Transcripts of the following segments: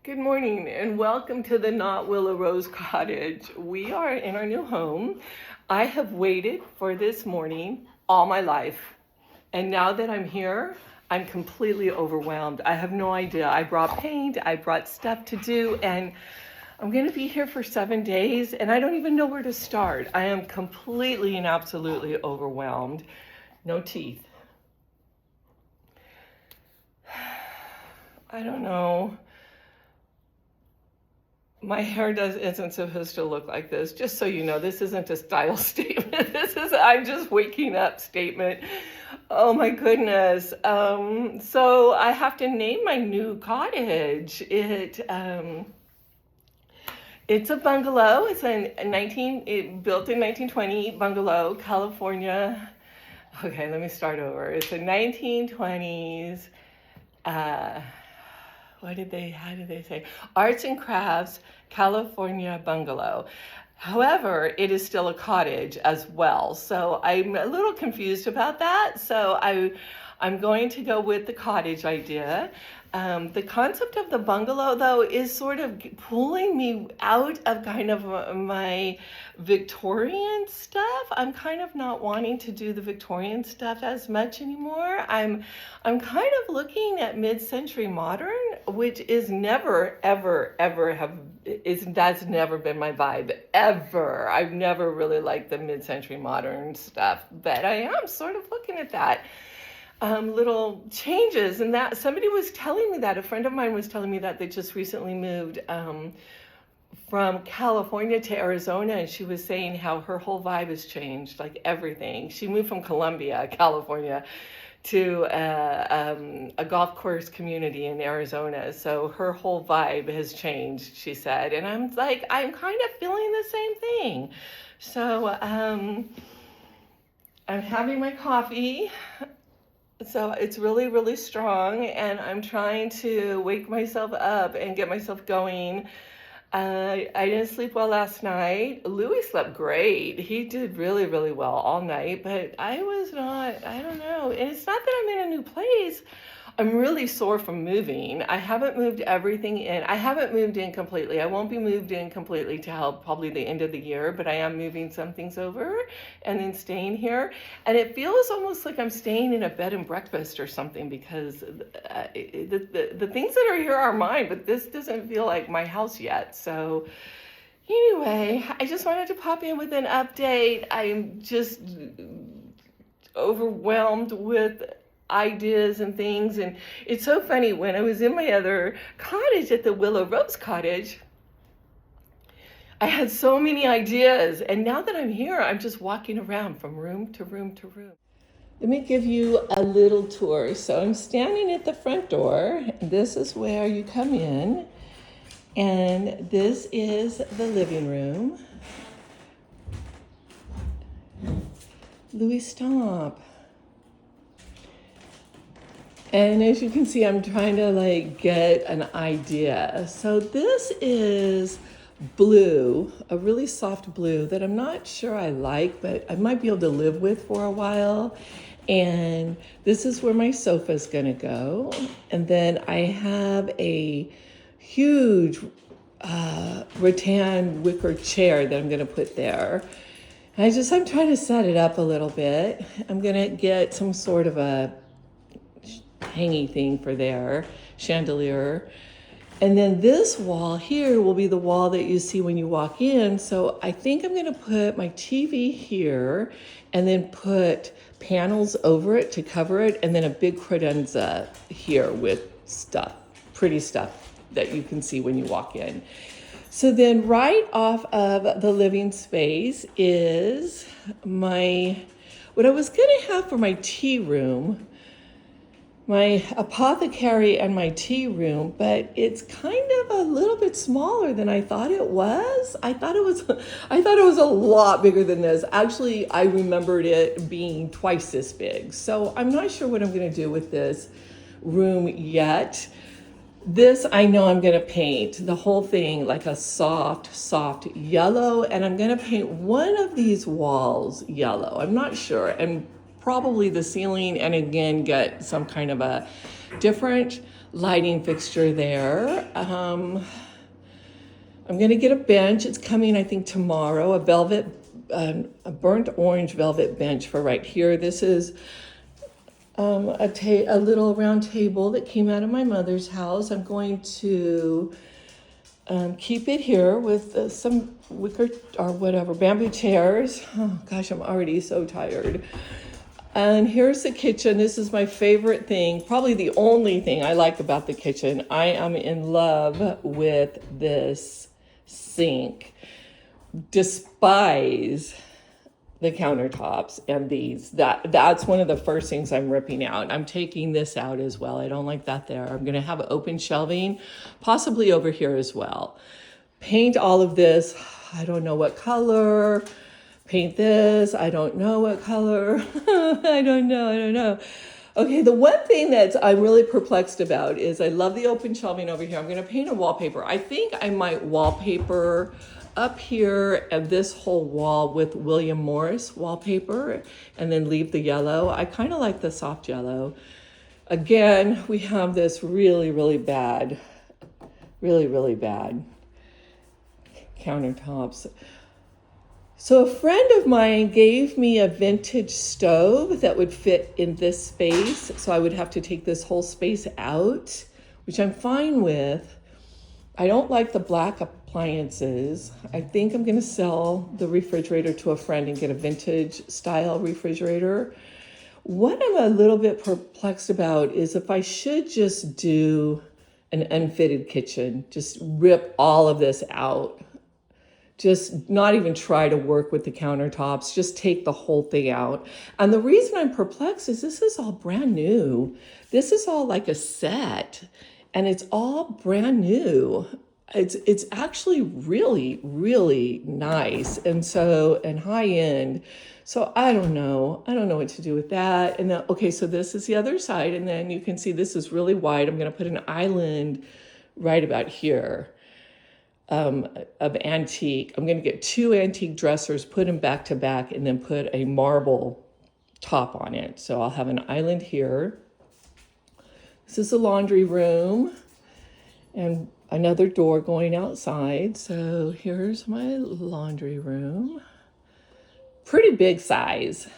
Good morning and welcome to the Not Willow Rose Cottage. We are in our new home. I have waited for this morning all my life. And now that I'm here, I'm completely overwhelmed. I have no idea. I brought paint, I brought stuff to do, and I'm going to be here for 7 days and I don't even know where to start. I am completely and absolutely overwhelmed. No teeth. I don't know. My hair isn't supposed to look like this. Just so you know, this isn't a style statement. This is I'm just waking up statement. Oh my goodness. So I have to name my new cottage. It's a bungalow. It's built in 1920 bungalow, California. Okay, let me start over. It's a 1920s. How did they say? Arts and crafts, California bungalow. However, it is still a cottage as well. So I'm a little confused about that. So I'm going to go with the cottage idea. The concept of the bungalow, though, is sort of pulling me out of kind of my Victorian stuff. I'm kind of not wanting to do the Victorian stuff as much anymore. I'm kind of looking at mid-century modern, which is never, ever, ever that's never been my vibe, ever. I've never really liked the mid-century modern stuff, but I am sort of looking at that. Little changes, and that somebody was telling me that a friend of mine was telling me that they just recently moved from California to Arizona, and she was saying how her whole vibe has changed, like everything. She moved from Columbia, California, to a golf course community in Arizona, so her whole vibe has changed, she said, and I'm kind of feeling the same thing. So I'm having my coffee. So it's really, really strong, and I'm trying to wake myself up and get myself going. I didn't sleep well last night. Louis slept great. He did really, really well all night, but I was not, I don't know. And it's not that I'm in a new place. I'm really sore from moving. I haven't moved everything in. I haven't moved in completely. I won't be moved in completely till probably the end of the year, but I am moving some things over and then staying here. And it feels almost like I'm staying in a bed and breakfast or something, because the things that are here are mine, but this doesn't feel like my house yet. So anyway, I just wanted to pop in with an update. I'm just overwhelmed with ideas and things, and it's so funny, when I was in my other cottage at the Willow Rose Cottage, I had so many ideas, and now that I'm here, I'm just walking around from room to room to room. Let me give you a little tour. So I'm standing at the front door. This is where you come in, and this is the living room. Louis, stop. And as you can see, I'm trying to get an idea. So this is blue, a really soft blue that I'm not sure I like, but I might be able to live with for a while. And this is where my sofa is going to go. And then I have a huge rattan wicker chair that I'm going to put there. I'm trying to set it up a little bit. I'm going to get some sort of a hanging thing for there, chandelier. And then this wall here will be the wall that you see when you walk in. So I think I'm going to put my TV here and then put panels over it to cover it, and then a big credenza here with stuff, pretty stuff that you can see when you walk in. So then right off of the living space is what I was going to have for my tea room, my apothecary and my tea room, but it's kind of a little bit smaller than I thought it was. I thought it was a lot bigger than this. Actually, I remembered it being twice this big. So I'm not sure what I'm going to do with this room yet. This, I know I'm going to paint the whole thing like a soft yellow, and I'm going to paint one of these walls yellow. I'm not sure. And probably the ceiling, and again, get some kind of a different lighting fixture there. I'm gonna get a bench. It's coming, I think, tomorrow. A burnt orange velvet bench for right here. This is a little round table that came out of my mother's house. I'm going to keep it here with some wicker or whatever, bamboo chairs. Oh gosh, I'm already so tired. And here's the kitchen. This is my favorite thing, probably the only thing I like about the kitchen. I am in love with this sink. Despise the countertops and these. That's one of the first things I'm ripping out. I'm taking this out as well. I don't like that there. I'm gonna have open shelving, possibly over here as well. Paint all of this. I don't know what color. Paint this. I don't know what color. I don't know. Okay, the one thing that I'm really perplexed about is I love the open shelving over here. I'm gonna paint a wallpaper. I think I might wallpaper up here and this whole wall with William Morris wallpaper and then leave the yellow. I kind of like the soft yellow. Again, we have this really bad countertops. So a friend of mine gave me a vintage stove that would fit in this space. So I would have to take this whole space out, which I'm fine with. I don't like the black appliances. I think I'm gonna sell the refrigerator to a friend and get a vintage style refrigerator. What I'm a little bit perplexed about is if I should just do an unfitted kitchen, just rip all of this out. Just not even try to work with the countertops, just take the whole thing out. And the reason I'm perplexed is this is all brand new. This is all like a set and it's all brand new. It's actually really nice and high end. So I don't know what to do with that. And then, okay, so this is the other side. And then you can see this is really wide. I'm gonna put an island right about here. Of antique. I'm going to get 2 antique dressers, put them back to back, and then put a marble top on it. So I'll have an island here. This is the laundry room and another door going outside. So here's my laundry room. Pretty big size.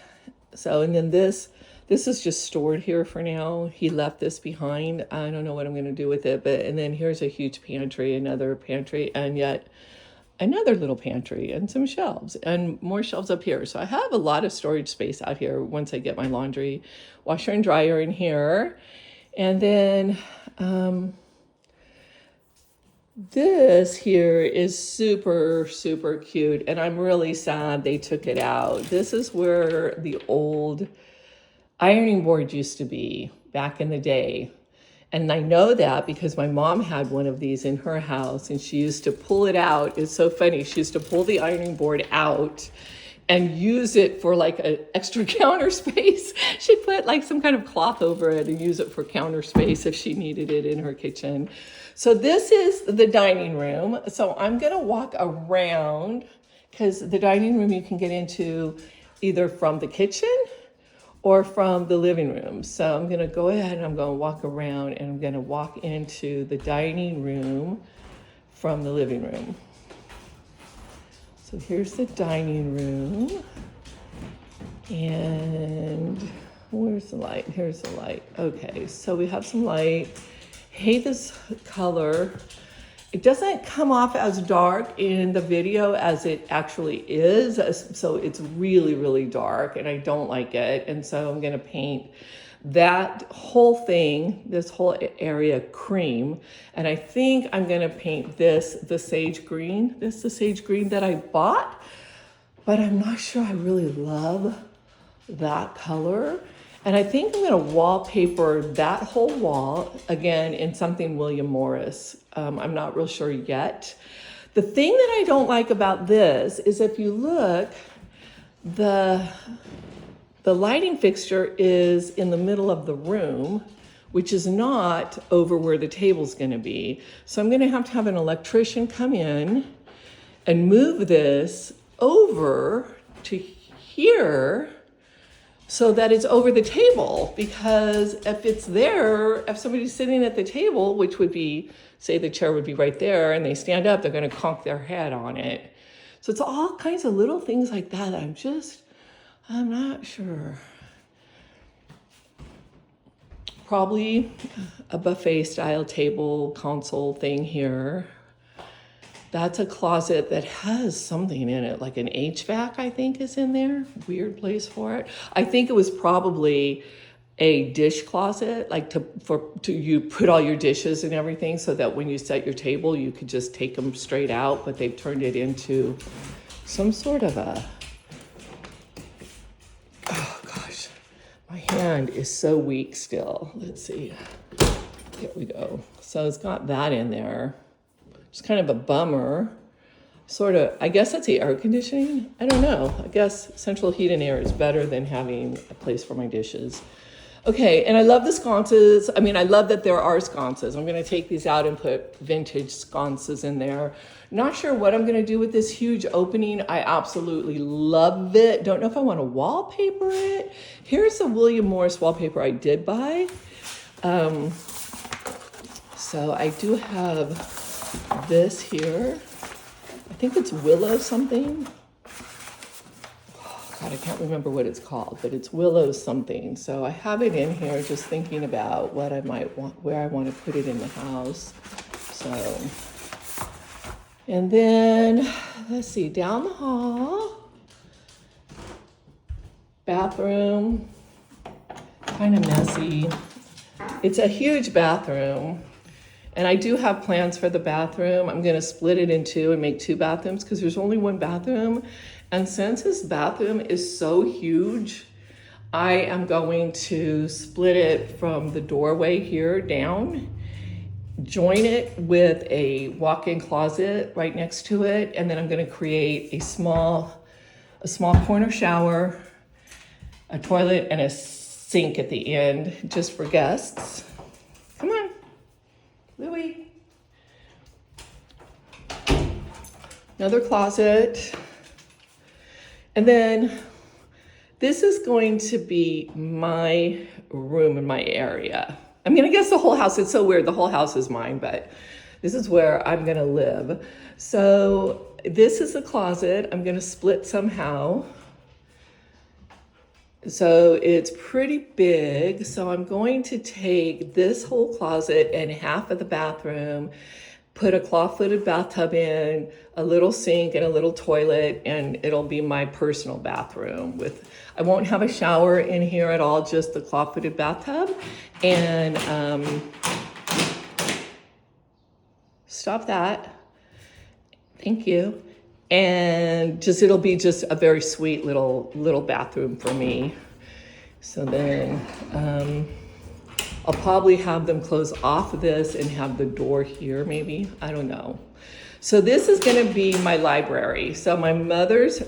So, and then this is just stored here for now. He left this behind. I don't know what I'm going to do with it, and then here's a huge pantry, another pantry, and yet another little pantry and some shelves and more shelves up here. So I have a lot of storage space out here once I get my laundry washer and dryer in here. And then this here is super cute, and I'm really sad they took it out. This is where the old ironing board used to be back in the day. And I know that because my mom had one of these in her house and she used to pull it out. It's so funny. She used to pull the ironing board out and use it for like an extra counter space. She'd put like some kind of cloth over it and use it for counter space if she needed it in her kitchen. So this is the dining room. So I'm gonna walk around because the dining room you can get into either from the kitchen or from the living room. So I'm gonna go ahead and I'm gonna walk around and I'm gonna walk into the dining room from the living room. So here's the dining room. And where's the light? Here's the light. Okay, so we have some light. Hate this color. It doesn't come off as dark in the video as it actually is. So it's really dark and I don't like it. And so I'm gonna paint that whole thing, this whole area cream. And I think I'm gonna paint this, the sage green. This is the sage green that I bought, but I'm not sure I really love that color. And I think I'm gonna wallpaper that whole wall, again, in something William Morris. I'm not real sure yet. The thing that I don't like about this is if you look, the lighting fixture is in the middle of the room, which is not over where the table's gonna be. So I'm gonna have to have an electrician come in and move this over to here, so that it's over the table, because if it's there, if somebody's sitting at the table, which would be, say the chair would be right there, and they stand up, they're going to conk their head on it. So it's all kinds of little things like that. I'm not sure. Probably a buffet style table console thing here. That's a closet that has something in it, like an HVAC, I think, is in there. Weird place for it. I think it was probably a dish closet, like to you put all your dishes and everything, so that when you set your table, you could just take them straight out. But they've turned it into some sort of a, oh gosh, my hand is so weak still. Let's see. Here we go. So it's got that in there. It's kind of a bummer. Sort of, I guess that's the air conditioning. I don't know. I guess central heat and air is better than having a place for my dishes. Okay, and I love the sconces. I mean, I love that there are sconces. I'm gonna take these out and put vintage sconces in there. Not sure what I'm gonna do with this huge opening. I absolutely love it. Don't know if I wanna wallpaper it. Here's the William Morris wallpaper I did buy. So I do have this here. I think it's Willow something. God, I can't remember what it's called, but it's Willow something. So I have it in here just thinking about what I might want, where I want to put it in the house. So, and then let's see, down the hall, bathroom, kind of messy. It's a huge bathroom. And I do have plans for the bathroom. I'm gonna split it in two and make two bathrooms because there's only one bathroom. And since this bathroom is so huge, I am going to split it from the doorway here down, join it with a walk-in closet right next to it, and then I'm gonna create a small corner shower, a toilet, and a sink at the end just for guests. Come on. Louis. Another closet. And then this is going to be my room in my area. I'm gonna guess the whole house, it's so weird, the whole house is mine, but this is where I'm gonna live. So this is a closet, I'm gonna split somehow. So it's pretty big. So I'm going to take this whole closet and half of the bathroom, put a claw-footed bathtub in, a little sink and a little toilet, and it'll be my personal bathroom with, I won't have a shower in here at all, just the claw-footed bathtub. And stop that. Thank you. And just, it'll be just a very sweet little bathroom for me. So then I'll probably have them close off of this and have the door here maybe, I don't know. So this is gonna be my library. So my mother's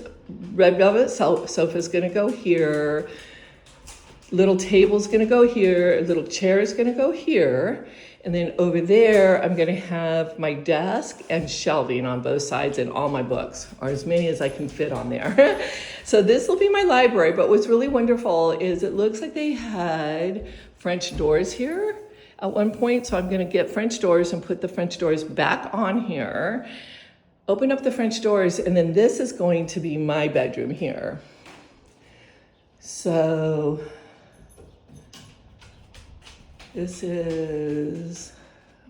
red velvet sofa is gonna go here. Little table's gonna go here, little chair is gonna go here. And then over there, I'm gonna have my desk and shelving on both sides and all my books, or as many as I can fit on there. So this will be my library, but what's really wonderful is it looks like they had French doors here at one point. So I'm gonna get French doors and put the French doors back on here, open up the French doors, and then this is going to be my bedroom here. So this is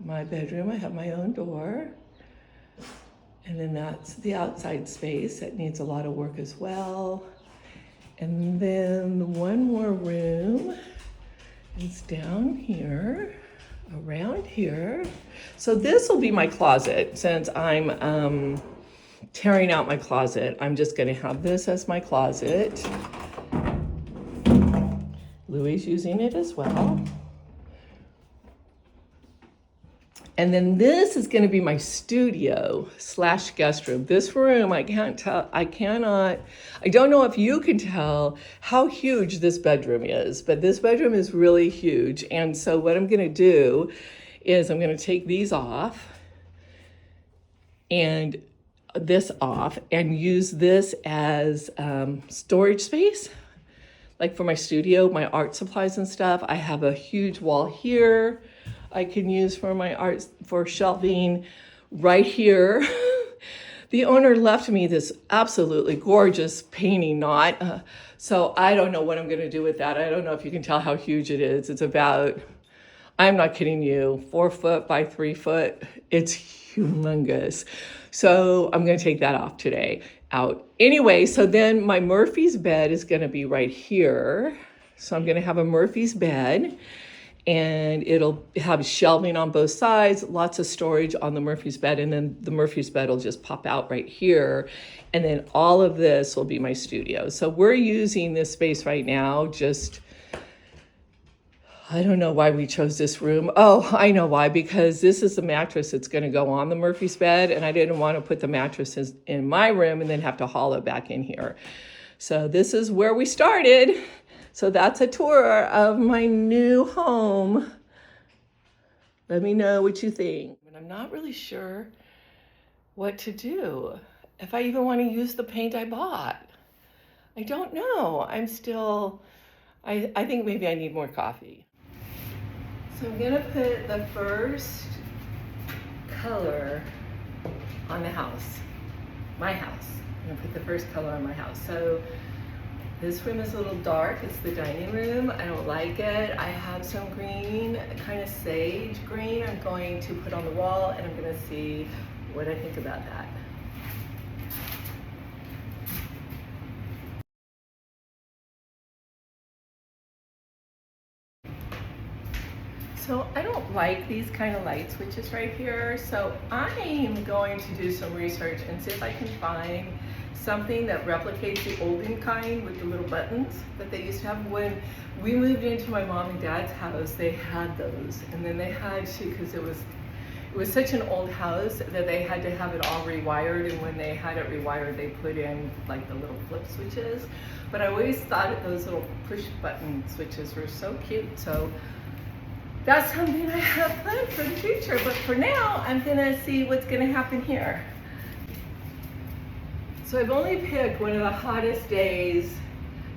my bedroom. I have my own door. And then that's the outside space that needs a lot of work as well. And then one more room is down here, around here. So this will be my closet. Since I'm tearing out my closet, I'm just gonna have this as my closet. Louis is using it as well. And then this is gonna be my studio / guest room. This room, I don't know if you can tell how huge this bedroom is, but this bedroom is really huge. And so what I'm gonna do is I'm gonna take these off and this off and use this as storage space. like for my studio, my art supplies and stuff. I have a huge wall here I can use for my art, for shelving right here. The owner left me this absolutely gorgeous painting knot. So I don't know what I'm gonna do with that. I don't know if you can tell how huge it is. It's about, I'm not kidding you, 4 foot by 3 foot. It's humongous. So I'm gonna take that off today, out. Anyway, so then my Murphy's bed is gonna be right here. So I'm gonna have a Murphy's bed, and it'll have shelving on both sides, lots of storage on the Murphy's bed, and then the Murphy's bed will just pop out right here. And then all of this will be my studio. So we're using this space right now, just, I don't know why we chose this room. Oh, I know why, because this is the mattress that's gonna go on the Murphy's bed, and I didn't wanna put the mattresses in my room and then have to haul it back in here. So this is where we started. So that's a tour of my new home. Let me know what you think. And I'm not really sure what to do. If I even want to use the paint I bought. I don't know. I'm still, I think maybe I need more coffee. So I'm gonna put the first color on the house, my house. I'm gonna put the first color on my house. So this room is a little dark. It's the dining room. I don't like it. I have some green, kind of sage green, I'm going to put on the wall, and I'm gonna see what I think about that. So I don't like these kind of light switches right here. So I'm going to do some research and see if I can find something that replicates the olden kind with the little buttons that they used to have. When we moved into my mom and dad's house, they had those, and then they had to, because it was such an old house that they had to have it all rewired, and when they had it rewired, they put in like the little flip switches. But I always thought that those little push button switches were so cute. So that's something I have planned for the future. But for now, I'm gonna see what's gonna happen here. So I've only picked one of the hottest days.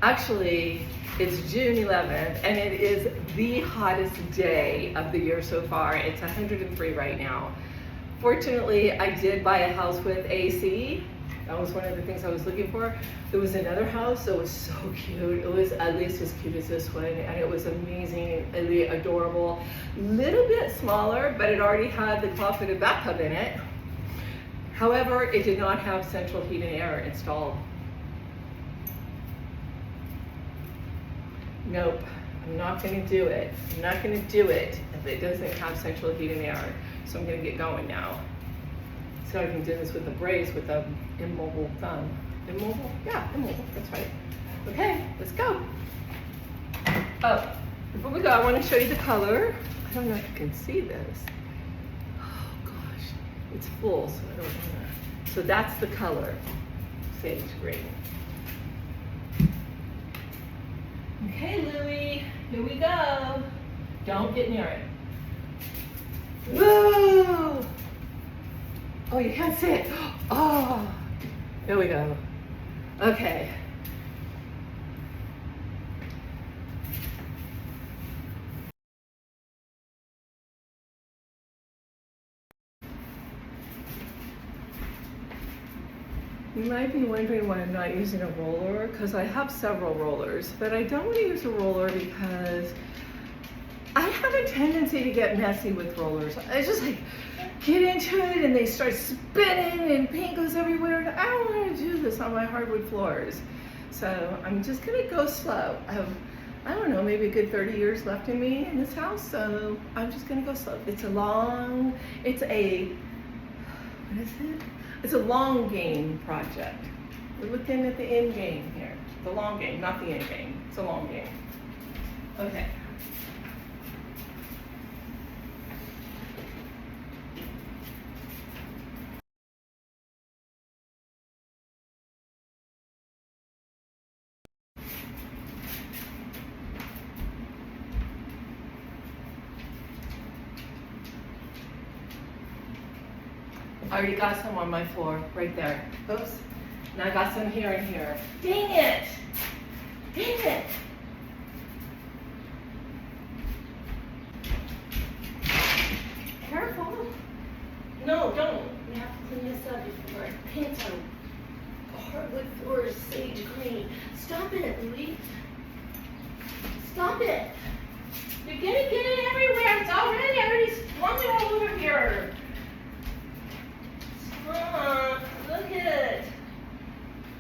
Actually, it's June 11th, and it is the hottest day of the year so far. It's 103 right now. Fortunately, I did buy a house with AC. That was one of the things I was looking for. There was another house that was so cute. It was at least as cute as this one, and it was amazingly adorable. Little bit smaller, but it already had the claw-fitted bathtub in it. However, it did not have central heat and air installed. Nope, I'm not gonna do it. I'm not gonna do it if it doesn't have central heat and air. So I'm gonna get going now. So I can do this with a brace with an immobile thumb. Immobile? Yeah, immobile, that's right. Okay, let's go. Oh, before we go, I wanna show you the color. I don't know if you can see this. It's full, so I don't know. So that's the color, sage green. Okay, Louie, here we go. Don't get near it. Whoa! Oh, you can't see it. Oh, here we go. Okay. You might be wondering why I'm not using a roller, because I have several rollers, but I don't want to use a roller because I have a tendency to get messy with rollers. I just like get into it and they start spinning and paint goes everywhere, and I don't want to do this on my hardwood floors. So I'm just gonna go slow. I don't know, maybe a good 30 years left in me in this house, so I'm just gonna go slow. It's a long game project. We're looking at the end game here. The long game, not the end game. It's a long game. Okay. I already got some on my floor, right there. Oops. And I got some here and here. Dang it! Dang it! We have to clean this up before it paints on hardwood floors sage green. Stop it, Louie. Stop it. You're gonna get it everywhere. It's already, I already swung it all over here. Stop. Look at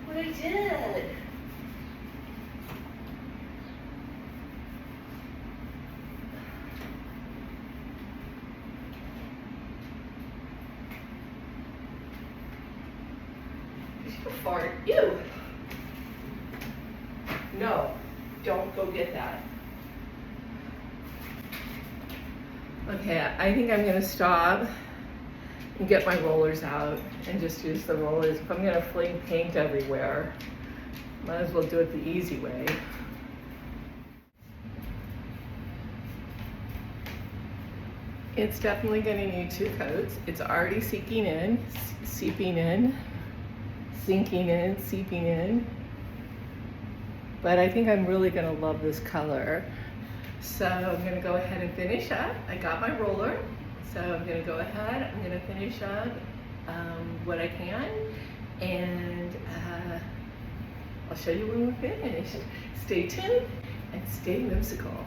what I did. Fart. Ew. No, don't go get that. Okay, I think I'm gonna stop and get my rollers out and just use the rollers. If I'm gonna fling paint everywhere, might as well do it the easy way. It's definitely gonna need 2 coats. It's already seeping in, sinking in, seeping in. But I think I'm really gonna love this color. So I'm gonna go ahead and finish up. I got my roller, so I'm gonna go ahead, I'm gonna finish up what I can, and I'll show you when we're finished. Stay tuned and stay whimsical.